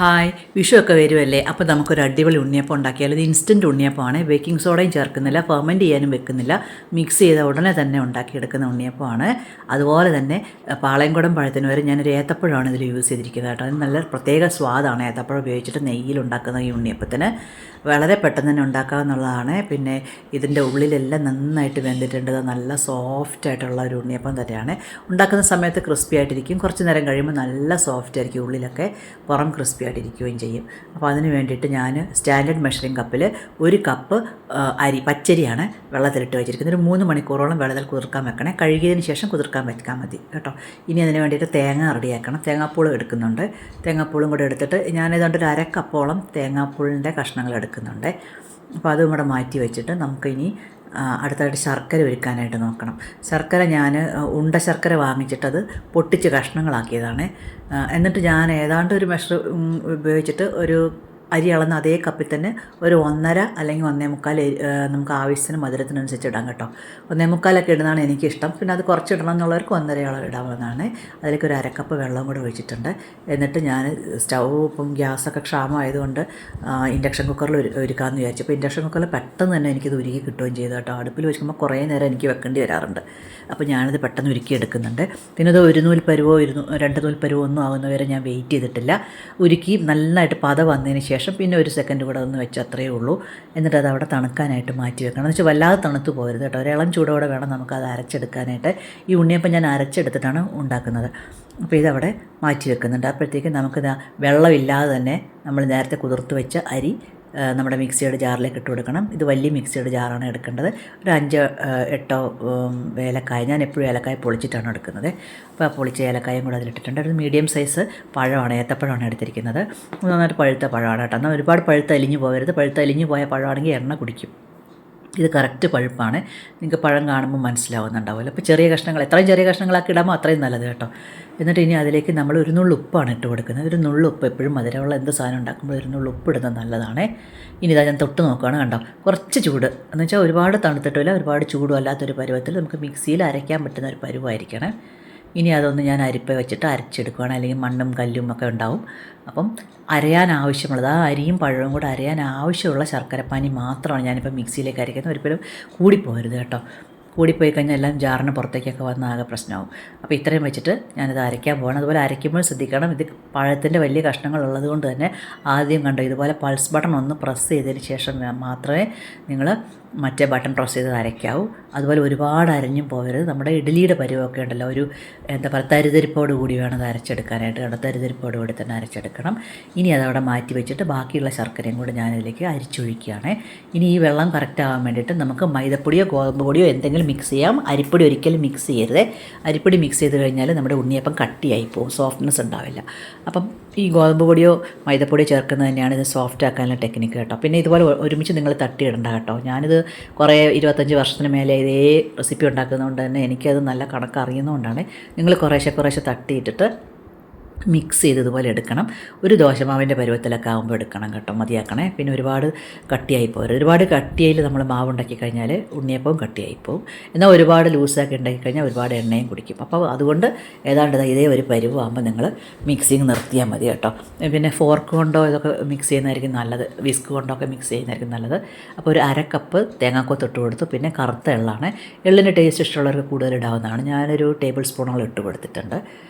Hi, വിഷുവൊക്കെ വരുമല്ലേ? അപ്പോൾ നമുക്കൊരു അടിപൊളി ഉണ്ണിയപ്പം ഉണ്ടാക്കിയാൽ ഇത് ഇൻസ്റ്റൻറ്റ് ഉണ്ണിയപ്പമാണ്. ബേക്കിംഗ് സോഡയും ചേർക്കുന്നില്ല, ഫെർമെൻറ്റ് ചെയ്യാനും വെക്കുന്നില്ല. മിക്സ് ചെയ്ത ഉടനെ തന്നെ ഉണ്ടാക്കിയെടുക്കുന്ന ഉണ്ണിയപ്പമാണ്. അതുപോലെ തന്നെ പാളയംകുടം പഴത്തിന് വരെ ഞാനൊരു ഏത്തപ്പഴമാണ് ഇതിൽ യൂസ് ചെയ്തിരിക്കുന്നത് കേട്ടോ. അതിന് നല്ല പ്രത്യേക സ്വാദാണ് ഏത്തപ്പഴം ഉപയോഗിച്ചിട്ട് നെയ്യിലുണ്ടാക്കുന്ന ഈ ഉണ്ണിയപ്പത്തിന്. വളരെ പെട്ടെന്ന് തന്നെ ഉണ്ടാക്കാമെന്നുള്ളതാണ്. പിന്നെ ഇതിൻ്റെ ഉള്ളിലെല്ലാം നന്നായിട്ട് വെന്തിട്ടുണ്ട്. നല്ല സോഫ്റ്റ് ആയിട്ടുള്ള ഒരു ഉണ്ണിയപ്പം തന്നെയാണ്. ഉണ്ടാക്കുന്ന സമയത്ത് ക്രിസ്പി ആയിട്ടിരിക്കും. കുറച്ച് നേരം കഴിയുമ്പോൾ നല്ല സോഫ്റ്റ് ആയിരിക്കും, ഉള്ളിലൊക്കെ പുറം ക്രിസ്പി ആയിട്ടിരിക്കുകയും ചെയ്യും. അപ്പോൾ അതിന് വേണ്ടിയിട്ട് ഞാൻ സ്റ്റാൻഡേർഡ് മെഷറിംഗ് കപ്പിൽ 1 കപ്പ് പച്ചരിയാണ് വെള്ളത്തിലിട്ട് വെച്ചിരിക്കുന്നത്. ഒരു 3 മണിക്കൂറോളം വെള്ളത്തിൽ കുതിർക്കാൻ വെക്കണേ. കഴുകിയതിന് ശേഷം കുതിർക്കാൻ വെക്കാൻ മതി കേട്ടോ. ഇനി അതിന് വേണ്ടിയിട്ട് തേങ്ങ റെഡിയാക്കണം. തേങ്ങാപ്പൂളും എടുക്കുന്നുണ്ട്. തേങ്ങാപ്പൂളും കൂടെ എടുത്തിട്ട് ഞാനിതുകൊണ്ട് ഒരു 1/2 കപ്പോളം തേങ്ങാപ്പൂളിൻ്റെ കഷ്ണങ്ങൾ എടുക്കുന്നുണ്ട്. അപ്പോൾ അതും കൂടെ മാറ്റി വെച്ചിട്ട് നമുക്കിനി അടുത്തായിട്ട് ശർക്കര ഒരുക്കാനായിട്ട് നോക്കണം. ശർക്കര ഞാൻ ഉണ്ട ശർക്കര വാങ്ങിച്ചിട്ടത് പൊട്ടിച്ച് കഷ്ണങ്ങളാക്കിയതാണ്. എന്നിട്ട് ഞാൻ ഏതാണ്ട് ഒരു മെഷർ ഉപയോഗിച്ചിട്ട് ഒരു അരി അളന്ന് അതേ കപ്പിൽ തന്നെ ഒരു 1.5 അല്ലെങ്കിൽ 1.25 നമുക്ക് ആവശ്യത്തിന് മധുരത്തിനനുസരിച്ച് ഇടാം കേട്ടോ. 1.25 ഇടുന്നതാണ് എനിക്കിഷ്ടം. പിന്നെ അത് കുറച്ച് ഇടണം എന്നുള്ളവർക്ക് 1.5 ഇടാവുന്നതാണ്. അതിലേക്ക് ഒരു 1/2 കപ്പ് വെള്ളം കൂടെ ഒഴിച്ചിട്ടുണ്ട്. എന്നിട്ട് ഞാൻ ഇപ്പം ഗ്യാസൊക്കെ ക്ഷാമമായതുകൊണ്ട് ഇൻഡക്ഷൻ കുക്കറിൽ ഒരുക്കാമെന്ന് വിചാരിച്ചു. അപ്പോൾ ഇൻഡക്ഷൻ കുക്കറിൽ പെട്ടെന്ന് തന്നെ എനിക്കിത് ഉരുക്കി കിട്ടുകയും ചെയ്തു കേട്ടോ. അടുപ്പിൽ വെക്കുമ്പോൾ കുറേ നേരം എനിക്ക് വെക്കേണ്ടി വരാറുണ്ട്. അപ്പോൾ ഞാനിത് പെട്ടെന്ന് ഉരുക്കി എടുക്കുന്നുണ്ട്. പിന്നെ ഇത് 1 നൂൽ പരുവോ 2 നൂൽ പരുവോ ഒന്നും ആകുന്നവരെ ഞാൻ വെയിറ്റ് ചെയ്തിട്ടില്ല. ഉരുക്കി നന്നായിട്ട് പത വന്നതിന് ശേഷം പിന്നെ 1 സെക്കൻഡ് കൂടെ ഒന്ന് വെച്ച് അത്രയേ ഉള്ളൂ. എന്നിട്ട് അത് അവിടെ തണുക്കാനായിട്ട് മാറ്റി വെക്കണം. എന്ന് വെച്ചാൽ വല്ലാതെ തണുത്ത് പോകരുത് കേട്ടോ. ഒരു ഇളം ചൂടോടെ വേണം നമുക്കത് അരച്ചെടുക്കാനായിട്ട്. ഈ ഉണ്ണിയപ്പം ഞാൻ അരച്ചെടുത്തിട്ടാണ് ഉണ്ടാക്കുന്നത്. അപ്പോൾ ഇതവിടെ മാറ്റി വെക്കുന്നുണ്ട്. അപ്പോഴത്തേക്കും നമുക്കിത് വെള്ളമില്ലാതെ തന്നെ നമ്മൾ നേരത്തെ കുതിർത്ത് വെച്ച അരി നമ്മുടെ മിക്സിയുടെ ജാറിലേക്ക് ഇട്ട് കൊടുക്കണം. ഇത് വലിയ മിക്സിയുടെ ജാറാണ് എടുക്കേണ്ടത്. ഒരു 5-8 ഏലക്കായ, ഞാൻ എപ്പോഴും ഏലക്കായ പൊളിച്ചിട്ടാണ് എടുക്കുന്നത്. അപ്പോൾ ആ പൊളിച്ച ഏലക്കായും കൂടെ അതിലിട്ടിട്ടുണ്ട്. ഒരു മീഡിയം സൈസ് പഴമാണ്, ഏത്തപ്പഴമാണ് എടുത്തിരിക്കുന്നത്. നന്നായിട്ട് പഴുത്ത പഴമാണ് കേട്ടോ. എന്നാൽ ഒരുപാട് പഴുത്ത് അലിഞ്ഞു പോകരുത്. പഴുത്ത് അലിഞ്ഞു പോയ പഴമാണെങ്കിൽ എണ്ണ കുടിക്കും. ഇത് കറക്റ്റ് പഴുപ്പാണ്. നിങ്ങൾക്ക് പഴം കാണുമ്പോൾ മനസ്സിലാവുന്നുണ്ടാവുമല്ലോ. അപ്പോൾ ചെറിയ കഷ്ണങ്ങൾ, എത്രയും ചെറിയ കഷ്ണങ്ങളാക്കി ഇടാമോ അത്രയും നല്ലത് കേട്ടോ. എന്നിട്ട് ഇനി അതിലേക്ക് നമ്മൾ 1 നുള്ള് ഉപ്പാണ് ഇട്ട് കൊടുക്കുന്നത്. 1 നുള്ള് ഉപ്പ്, എപ്പോഴും മധുരമുള്ള എന്ത് സാധനം ഉണ്ടാക്കുമ്പോൾ 1 നുള്ള് ഉപ്പ് ഇടുന്നത് നല്ലതാണ്. ഇനി ഇതാ ഞാൻ തൊട്ട് നോക്കുകയാണ് കണ്ടോ. കുറച്ച് ചൂട് എന്ന് വെച്ചാൽ ഒരുപാട് തണുത്തിട്ടില്ല, ഒരുപാട് ചൂടും അല്ലാത്തൊരു പരുവത്തിൽ നമുക്ക് മിക്സിയിൽ അരയ്ക്കാൻ പറ്റുന്ന ഒരു പരുവായിരിക്കണം. ഇനി അതൊന്ന് ഞാൻ അരിപ്പ വെച്ചിട്ട് അരച്ചെടുക്കുകയാണ്. അല്ലെങ്കിൽ മണ്ണും കല്ലും ഒക്കെ ഉണ്ടാവും. അപ്പം അരയാൻ ആവശ്യമുള്ളത്, ആ അരിയും പഴവും കൂടെ അരയാൻ ആവശ്യമുള്ള ശർക്കരപ്പാനി മാത്രമാണ് ഞാനിപ്പോൾ മിക്സിയിലേക്ക് അരയ്ക്കുന്നത്. ഒരിക്കലും കൂടിപ്പോകരുത് കേട്ടോ. കൂടിപ്പോയി കഴിഞ്ഞാൽ എല്ലാം ജാറിന് പുറത്തേക്കൊക്കെ വന്ന് ആകെ പ്രശ്നമാവും. അപ്പോൾ ഇത്രയും വെച്ചിട്ട് ഞാനിത് അരയ്ക്കാൻ പോകണം. അതുപോലെ അരയ്ക്കുമ്പോൾ ശ്രദ്ധിക്കണം, ഇത് പഴത്തിൻ്റെ വലിയ കഷ്ണങ്ങൾ ഉള്ളത് കൊണ്ട് തന്നെ ആദ്യം കണ്ടോ ഇതുപോലെ പൾസ് ബട്ടൺ ഒന്ന് പ്രസ് ചെയ്തതിന് ശേഷം മാത്രമേ നിങ്ങൾ മറ്റേ ബട്ടൺ പ്രസ് ചെയ്ത് അരയ്ക്കാവൂ. അതുപോലെ ഒരുപാട് അരഞ്ഞും പോകരുത്. നമ്മുടെ ഇഡ്ഡലിയുടെ പരുവമൊക്കെ ഉണ്ടല്ലോ, ഒരു എന്താ പറയുക, തരിതരിപ്പോട് കൂടി വേണം അത് അരച്ചെടുക്കാനായിട്ട്. തരിതരിപ്പോട് കൂടി തന്നെ അരച്ചെടുക്കണം. ഇനി അതവിടെ മാറ്റി വെച്ചിട്ട് ബാക്കിയുള്ള ശർക്കരയും കൂടി ഞാനിതിലേക്ക് അരിച്ചൊഴിക്കുകയാണ്. ഇനി ഈ വെള്ളം കറക്റ്റ് ആവാൻ വേണ്ടിയിട്ട് നമുക്ക് മൈദപ്പൊടിയോ ഗോതമ്പ് പൊടിയോ എന്തെങ്കിലും മിക്സ് ചെയ്യാം. അരിപ്പൊടി ഒരിക്കലും മിക്സ് ചെയ്യരുത്. അരിപ്പൊടി മിക്സ് ചെയ്ത് കഴിഞ്ഞാൽ നമ്മുടെ ഉണ്ണിയപ്പം കട്ടിയായി പോകും, സോഫ്റ്റ്നെസ് ഉണ്ടാവില്ല. അപ്പം ഈ ഗോതമ്പ് പൊടിയോ മൈദപ്പൊടിയോ ചേർക്കുന്നത് തന്നെയാണ് ഇത് സോഫ്റ്റ് ആക്കാനുള്ള ടെക്നിക്ക് കേട്ടോ. പിന്നെ ഇതുപോലെ ഒരുമിച്ച് നിങ്ങൾ തട്ടിയിടണ്ട കേട്ടോ. ഞാനിത് കുറേ 25 വർഷത്തിന് മേലെ ഇതേ റെസിപ്പി ഉണ്ടാക്കുന്നതുകൊണ്ട് തന്നെ എനിക്കത് നല്ല കണക്ക് അറിയുന്നതുകൊണ്ടാണ്. നിങ്ങൾ കുറേശ്ശെ തട്ടിയിട്ടിട്ട് മിക്സ് ചെയ്ത് ഇതുപോലെ എടുക്കണം. ഒരു ദോശമാവിൻ്റെ പരുവത്തിലൊക്കെ ആകുമ്പോൾ എടുക്കണം കേട്ടോ, മതിയാക്കണേ. പിന്നെ ഒരുപാട് കട്ടിയായി പോകരുത്. ഒരുപാട് കട്ടിയായിൽ നമ്മൾ മാവ് ഉണ്ടാക്കി കഴിഞ്ഞാൽ ഉണ്ണിയപ്പവും കട്ടിയായിപ്പോവും. എന്നാൽ ഒരുപാട് ലൂസാക്കി ഉണ്ടാക്കി കഴിഞ്ഞാൽ ഒരുപാട് എണ്ണയും കുടിക്കും. അപ്പോൾ അതുകൊണ്ട് ഏതാണ്ട് ഇതേ ഒരു പരുവാകുമ്പോൾ നിങ്ങൾ മിക്സിങ് നിർത്തിയാൽ മതി കേട്ടോ. പിന്നെ ഫോർക്ക് കൊണ്ടോ ഇതൊക്കെ മിക്സ് ചെയ്യുന്നതായിരിക്കും നല്ലത്, വിസ്ക് കൊണ്ടോ ഒക്കെ മിക്സ് ചെയ്യുന്നതായിരിക്കും നല്ലത്. അപ്പോൾ ഒരു 1/2 കപ്പ് തേങ്ങാക്കൊത്ത് ഇട്ട് കൊടുത്തു. പിന്നെ കറുത്ത എള്ളാണ്. എള്ളിൻ്റെ ടേസ്റ്റ് ഇഷ്ടമുള്ളവർക്ക് കൂടുതൽ ഇടാവുന്നതാണ്. ഞാനൊരു ടേബിൾ സ്പൂണോളം ഇട്ട് കൊടുത്തിട്ടുണ്ട്.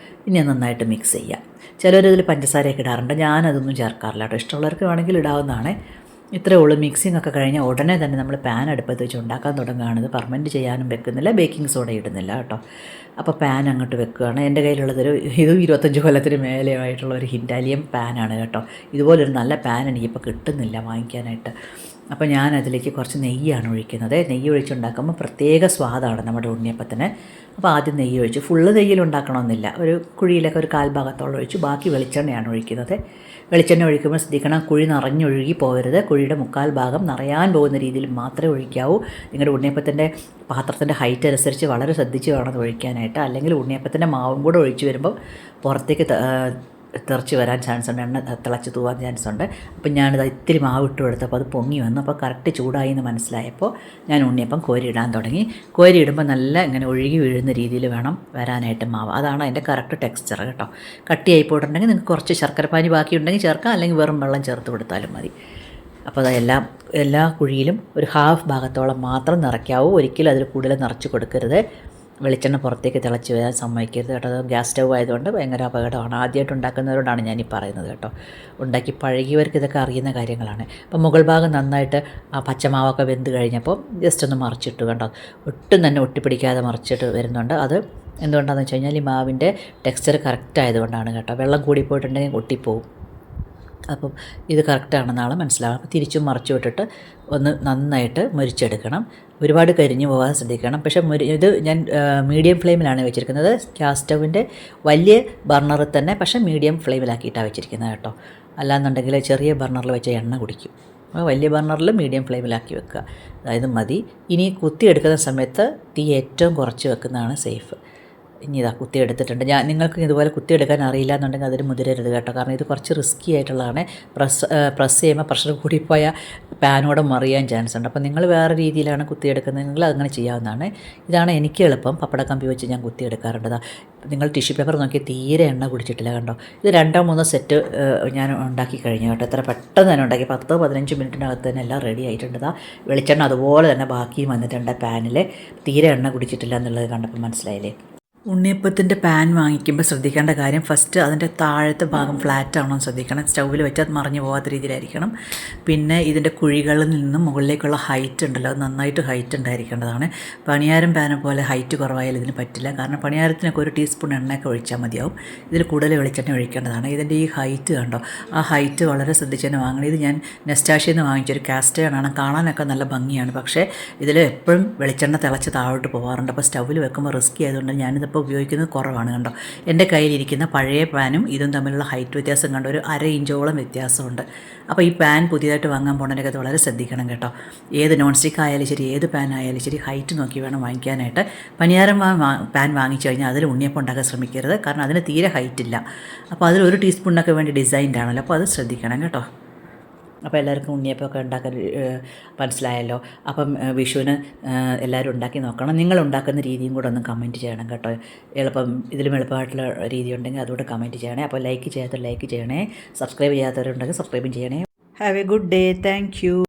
ഇനി നന്നായിട്ട് മിക്സ് ചെയ്യാം. ചിലരിതിൽ പഞ്ചസാരയൊക്കെ ഇടാറുണ്ട്, ഞാനതൊന്നും ചേർക്കാറില്ല കേട്ടോ. ഇഷ്ടമുള്ളവർക്ക് വേണമെങ്കിൽ ഇടാവുന്നതാണ്. ഇത്രയേ ഉള്ളൂ. മിക്സിംഗ് ഒക്കെ കഴിഞ്ഞാൽ ഉടനെ തന്നെ നമ്മൾ പാൻ അടുപ്പത്ത് വെച്ച് ഉണ്ടാക്കാൻ തുടങ്ങുകയാണ്. ഫെർമെൻറ്റ് ചെയ്യാനും വെക്കുന്നില്ല, ബേക്കിംഗ് സോഡ ഇടുന്നില്ല കേട്ടോ. അപ്പോൾ പാൻ അങ്ങോട്ട് വെക്കുകയാണ്. എൻ്റെ കയ്യിലുള്ളതൊരു 25 കൊല്ലത്തിന് മേലെയായിട്ടുള്ള ഒരു ഹിറ്റാലിയൻ പാനാണ് കേട്ടോ. ഇതുപോലൊരു നല്ല പാൻ എനിക്കിപ്പോൾ കിട്ടുന്നില്ല വാങ്ങിക്കാനായിട്ട്. അപ്പോൾ ഞാൻ അതിലേക്ക് കുറച്ച് നെയ്യാണ് ഒഴിക്കുന്നത്. നെയ്യ് ഒഴിച്ചുണ്ടാക്കുമ്പോൾ പ്രത്യേക സ്വാദാണ് നമ്മുടെ ഉണ്ണിയപ്പത്തിന്. അപ്പോൾ ആദ്യം നെയ്യ് ഒഴിച്ച്, ഫുള്ള് നെയ്യിൽ ഉണ്ടാക്കണമെന്നില്ല, ഒരു കുഴിയിലൊക്കെ ഒരു 1/4 ഭാഗത്തോളം ഒഴിച്ച് ബാക്കി വെളിച്ചെണ്ണയാണ് ഒഴിക്കുന്നത്. വെളിച്ചെണ്ണ ഒഴിക്കുമ്പോൾ ശ്രദ്ധിക്കണം, കുഴി നിറഞ്ഞൊഴുകി പോകരുത്. കുഴിയുടെ 1/4 ഭാഗം നിറയാൻ പോകുന്ന രീതിയിൽ മാത്രമേ ഒഴിക്കാവൂ. നിങ്ങളുടെ ഉണ്ണിയപ്പത്തിൻ്റെ പാത്രത്തിൻ്റെ ഹൈറ്റ് അനുസരിച്ച് വളരെ ശ്രദ്ധിച്ച് വേണം അത് ഒഴിക്കാനായിട്ട്. അല്ലെങ്കിൽ ഉണ്ണിയപ്പത്തിൻ്റെ മാവും കൂടെ ഒഴിച്ച് വരുമ്പോൾ പുറത്തേക്ക് തെറിച്ച് വരാൻ ചാൻസ് ഉണ്ട്, എണ്ണ തിളച്ച് തൂവാൻ ചാൻസ് ഉണ്ട്. അപ്പം ഞാനിത് ഇത്തിരി മാവ് ഇട്ട് കൊടുത്തപ്പോൾ അത് പൊങ്ങി വന്നു. അപ്പോൾ കറക്റ്റ് ചൂടായി എന്ന് മനസ്സിലായപ്പോൾ ഞാൻ ഉണ്ണിയപ്പം കോരിയിടാൻ തുടങ്ങി. കോരിയിടുമ്പോൾ നല്ല ഇങ്ങനെ ഒഴുകി വീഴുന്ന രീതിയിൽ വേണം വരാനായിട്ട് മാവ്. അതാണ് അതിൻ്റെ കറക്റ്റ് ടെക്സ്ചർ കേട്ടോ. കട്ടിയായി പോയിട്ടുണ്ടെങ്കിൽ നിങ്ങൾക്ക് കുറച്ച് ശർക്കരപ്പാനി ബാക്കിയുണ്ടെങ്കിൽ ചേർക്കാം, അല്ലെങ്കിൽ വെറും വെള്ളം ചേർത്ത് കൊടുത്താലും മതി. അപ്പോൾ അത് എല്ലാ കുഴിയിലും ഒരു ഹാഫ് ഭാഗത്തോളം മാത്രം നിറയ്ക്കാവൂ. ഒരിക്കലും അതിൽ കൂടുതൽ നിറച്ച് കൊടുക്കരുത്. വെളിച്ചെണ്ണ പുറത്തേക്ക് തിളച്ച് വരാൻ സമ്മതിക്കരുത് കേട്ടോ. അത് ഗ്യാസ് സ്റ്റവ് ആയതുകൊണ്ട് ഭയങ്കര അപകടമാണ്. ആദ്യമായിട്ട് ഉണ്ടാക്കുന്നവരോടാണ് ഞാനീ പറയുന്നത് കേട്ടോ. ഉണ്ടാക്കി പഴകിയവർക്ക് ഇതൊക്കെ അറിയുന്ന കാര്യങ്ങളാണ്. അപ്പം മുകൾ ഭാഗം നന്നായിട്ട് ആ പച്ചമാവൊക്കെ വെന്ത് കഴിഞ്ഞപ്പോൾ ജസ്റ്റ് ഒന്ന് മറിച്ചിട്ടു കേട്ടോ. ഒട്ടും തന്നെ ഒട്ടിപ്പിടിക്കാതെ മറിച്ചിട്ട് വരുന്നുണ്ട്. അത് എന്തുകൊണ്ടാണെന്ന് വെച്ച് കഴിഞ്ഞാൽ ഈ മാവിൻ്റെ ടെക്സ്ചർ കറക്റ്റ് ആയതുകൊണ്ടാണ് കേട്ടോ. വെള്ളം കൂടിപ്പോയിട്ടുണ്ടെങ്കിൽ ഒട്ടിപ്പോവും. അപ്പം ഇത് കറക്റ്റാണെന്നാണ് മനസ്സിലാവും. അപ്പോൾ തിരിച്ചും മറിച്ചു വിട്ടിട്ട് ഒന്ന് നന്നായിട്ട് മുരിച്ചെടുക്കണം. ഒരുപാട് കരിഞ്ഞു പോകാൻ ശ്രദ്ധിക്കണം. പക്ഷേ ഇത് ഞാൻ മീഡിയം ഫ്ലെയിമിലാണ് വെച്ചിരിക്കുന്നത്. ഗ്യാസ് സ്റ്റൗവിൻ്റെ വലിയ ബർണറിൽ തന്നെ, പക്ഷേ മീഡിയം ഫ്ലെയിമിലാക്കിയിട്ടാണ് വെച്ചിരിക്കുന്നത് കേട്ടോ. അല്ലാന്നുണ്ടെങ്കിൽ ചെറിയ ബർണറിൽ വെച്ച എണ്ണ കുടിക്കും. അപ്പോൾ വലിയ ബർണറിൽ മീഡിയം ഫ്ലെയിമിലാക്കി വെക്കുക. അതായത് മതി. ഇനി കുത്തിയെടുക്കുന്ന സമയത്ത് തീ ഏറ്റവും കുറച്ച് വെക്കുന്നതാണ് സേഫ്. ഇനി ഇതാ കുത്തിയെടുത്തിട്ടുണ്ട്. നിങ്ങൾക്ക് ഇതുപോലെ കുത്തിയെടുക്കാൻ അറിയില്ല എന്നുണ്ടെങ്കിൽ അതിൽ മുതിരരുത് കേട്ടോ. കാരണം ഇത് കുറച്ച് റിസ്ക്കി ആയിട്ടുള്ളതാണ്. പ്രസ് ചെയ്യുമ്പോൾ പ്രഷർ കൂടിപ്പോയ പാനോടെ മറിയാൻ ചാൻസ് ഉണ്ട്. അപ്പോൾ നിങ്ങൾ വേറെ രീതിയിലാണ് കുത്തിയെടുക്കുന്നതെങ്കിൽ അതങ്ങനെ ചെയ്യാവുന്നതാണ്. ഇതാണ് എനിക്ക് എളുപ്പം. പപ്പടക്കമ്പി വെച്ച് ഞാൻ കുത്തിയെടുക്കാറുണ്ട്. നിങ്ങൾ ടിഷ്യൂ പേപ്പർ നോക്കി തീരെ എണ്ണ കുടിച്ചിട്ടില്ല കണ്ടോ. ഇത് 2-3 സെറ്റ് ഞാൻ ഉണ്ടാക്കി കഴിഞ്ഞു കേട്ടോ. എത്ര പെട്ടെന്ന് തന്നെ ഉണ്ടാക്കി. 10-15 മിനിറ്റിനകത്ത് തന്നെ എല്ലാം റെഡി ആയിട്ടുണ്ട്. വെളിച്ചെണ്ണ അതുപോലെ തന്നെ ബാക്കിയും വന്നിട്ടുണ്ട് പാനിൽ. തീരെ എണ്ണ കുടിച്ചിട്ടില്ല എന്നുള്ളത് കണ്ടപ്പോൾ മനസ്സിലായില്ലേ. ഉണ്ണിയപ്പത്തിൻ്റെ പാൻ വാങ്ങിക്കുമ്പോൾ ശ്രദ്ധിക്കേണ്ട കാര്യം, ഫസ്റ്റ് അതിൻ്റെ താഴത്തെ ഭാഗം ഫ്ലാറ്റ് ആണോ എന്ന് ശ്രദ്ധിക്കണം. സ്റ്റൗവിൽ വെച്ചാൽ മറിഞ്ഞു പോകാത്ത രീതിയിലായിരിക്കണം. പിന്നെ ഇതിൻ്റെ കുഴികളിൽ നിന്നും മുകളിലേക്കുള്ള ഹൈറ്റ് ഉണ്ടല്ലോ, അത് നന്നായിട്ട് ഹൈറ്റ് ഉണ്ടായിരിക്കേണ്ടതാണ്. പണിയാരം പാനെ പോലെ ഹൈറ്റ് കുറവായാലും ഇതിന് പറ്റില്ല. കാരണം പണിയാരത്തിനൊക്കെ 1 ടീസ്പൂൺ എണ്ണയൊക്കെ ഒഴിച്ചാൽ മതിയാവും. ഇതിൽ കൂടുതൽ വെളിച്ചെണ്ണ ഒഴിക്കേണ്ടതാണ്. ഇതിൻ്റെ ഈ ഹൈറ്റ് കണ്ടോ, ആ ഹൈറ്റ് വളരെ ശ്രദ്ധിച്ച് തന്നെ വാങ്ങണം. ഇത് ഞാൻ നെസ്റ്റാഷിയിൽ നിന്ന് വാങ്ങിച്ചൊരു കാസ്റ്റ് ആണ്. കാണാനൊക്കെ നല്ല ഭംഗിയാണ്. പക്ഷേ ഇതിൽ എപ്പോഴും വെളിച്ചെണ്ണ തിളച്ച് താഴോട്ട് പോകാറുണ്ട്. അപ്പോൾ സ്റ്റൗവിൽ വെക്കുമ്പോൾ റിസ്ക് ആയതുകൊണ്ട് ഞാനിത് ഇപ്പോൾ ഉപയോഗിക്കുന്നത് കുറവാണ് കണ്ടോ. എൻ്റെ കയ്യിലിരിക്കുന്ന പഴയ പാനും ഇതും തമ്മിലുള്ള ഹൈറ്റ് വ്യത്യാസം കണ്ടോ, ഒരു 1/2 ഇഞ്ചോളം വ്യത്യാസമുണ്ട്. അപ്പോൾ ഈ പാൻ പുതിയതായിട്ട് വാങ്ങാൻ പോകുന്നതിനൊക്കെ വളരെ ശ്രദ്ധിക്കണം കേട്ടോ. ഏത് നോൺ സ്റ്റിക്ക് ആയാലും ശരി, ഏത് പാൻ ആയാലും ശരി, ഹൈറ്റ് നോക്കി വേണം വാങ്ങിക്കാനായിട്ട്. പനിയാരം പാൻ വാങ്ങിച്ചു കഴിഞ്ഞാൽ അതിൽ ഉണ്ണിയപ്പം ഉണ്ടാക്കാൻ ശ്രമിക്കരുത്. കാരണം അതിന് തീരെ ഹൈറ്റ് ഇല്ല. അപ്പോൾ അതിൽ 1 ടീസ്പൂണിനൊക്കെ വേണ്ടി ഡിസൈൻഡ് ആണല്ലോ. അപ്പോൾ അത് ശ്രദ്ധിക്കണം കേട്ടോ. അപ്പോൾ എല്ലാവർക്കും ഉണ്ണിയപ്പമൊക്കെ ഉണ്ടാക്കാൻ മനസ്സിലായല്ലോ. അപ്പം വിഷുവിന് എല്ലാവരും ഉണ്ടാക്കി നോക്കണം. നിങ്ങൾ ഉണ്ടാക്കുന്ന രീതിയും കൂടെ ഒന്ന് കമൻറ്റ് ചെയ്യണം കേട്ടോ. ഇതിലും എളുപ്പമായിട്ടുള്ള രീതി ഉണ്ടെങ്കിൽ അതുകൂടെ കമൻറ്റ് ചെയ്യണേ. അപ്പോൾ ലൈക്ക് ചെയ്യാത്തവർ ലൈക്ക് ചെയ്യണേ. സബ്സ്ക്രൈബ് ചെയ്യാത്തവരുണ്ടെങ്കിൽ സബ്സ്ക്രൈബും ചെയ്യണേ. Have A good day. Thank you.